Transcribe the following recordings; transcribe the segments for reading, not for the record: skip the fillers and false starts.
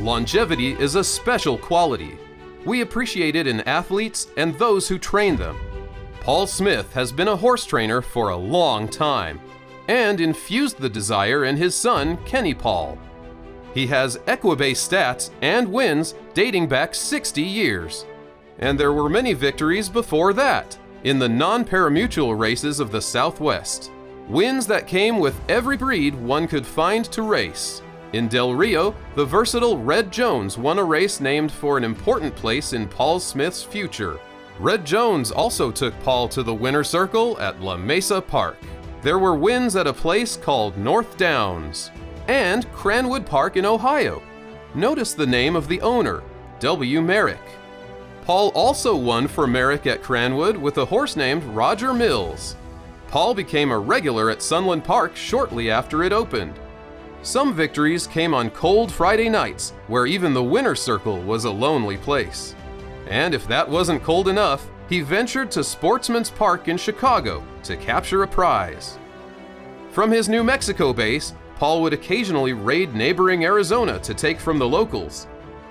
Longevity is a special quality. We appreciate it in athletes and those who train them. Paul Smith has been a horse trainer for a long time and infused the desire in his son, Kenny Paul. He has equibase stats and wins dating back 60 years. And there were many victories before that in the non-parimutuel races of the Southwest. Wins that came with every breed one could find to race. In Del Rio, the versatile Red Jones won a race named for an important place in Paul Smith's future. Red Jones also took Paul to the winner's circle at La Mesa Park. There were wins at a place called North Downs and Cranwood Park in Ohio. Notice the name of the owner, W. Merrick. Paul also won for Merrick at Cranwood with a horse named Roger Mills. Paul became a regular at Sunland Park shortly after it opened. Some victories came on cold Friday nights, where even the winner's circle was a lonely place. And if that wasn't cold enough, he ventured to Sportsman's Park in Chicago to capture a prize. From his New Mexico base, Paul would occasionally raid neighboring Arizona to take from the locals.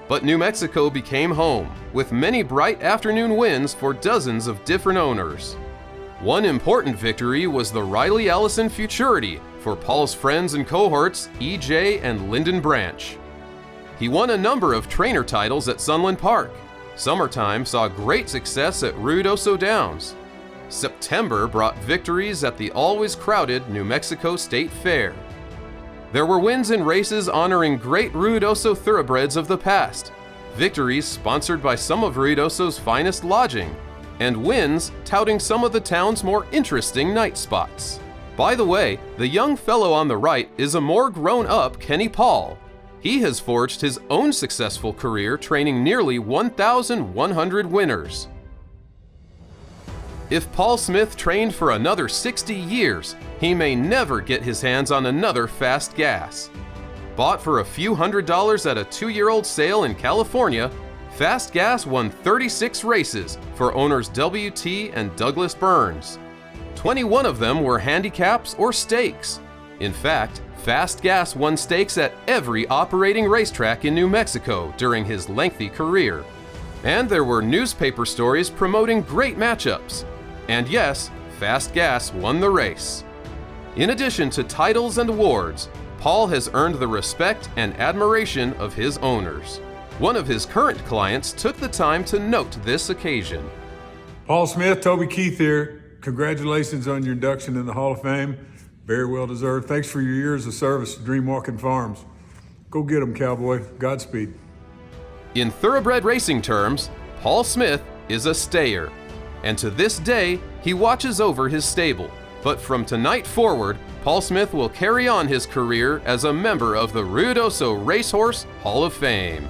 But New Mexico became home, with many bright afternoon wins for dozens of different owners. One important victory was the Riley Allison Futurity for Paul's friends and cohorts E.J. and Lyndon Branch. He won a number of trainer titles at Sunland Park. Summertime saw great success at Ruidoso Downs. September brought victories at the always crowded New Mexico State Fair. There were wins in races honoring great Ruidoso thoroughbreds of the past, victories sponsored by some of Ruidoso's finest lodging, and wins touting some of the town's more interesting night spots. By the way, the young fellow on the right is a more grown-up Kenny Paul. He has forged his own successful career training nearly 1,100 winners. If Paul Smith trained for another 60 years, he may never get his hands on another fast gas. Bought for a few $100s at a 2-year-old sale in California, Fast Gas won 36 races for owners W.T. and Douglas Burns. 21 of them were handicaps or stakes. In fact, Fast Gas won stakes at every operating racetrack in New Mexico during his lengthy career. And there were newspaper stories promoting great matchups. And yes, Fast Gas won the race. In addition to titles and awards, Paul has earned the respect and admiration of his owners. One of his current clients took the time to note this occasion. Paul Smith, Toby Keith here. Congratulations on your induction in the Hall of Fame. Very well deserved. Thanks for your years of service to Dreamwalking Farms. Go get 'em, cowboy. Godspeed. In thoroughbred racing terms, Paul Smith is a stayer. And to this day, he watches over his stable. But from tonight forward, Paul Smith will carry on his career as a member of the Ruidoso Racehorse Hall of Fame.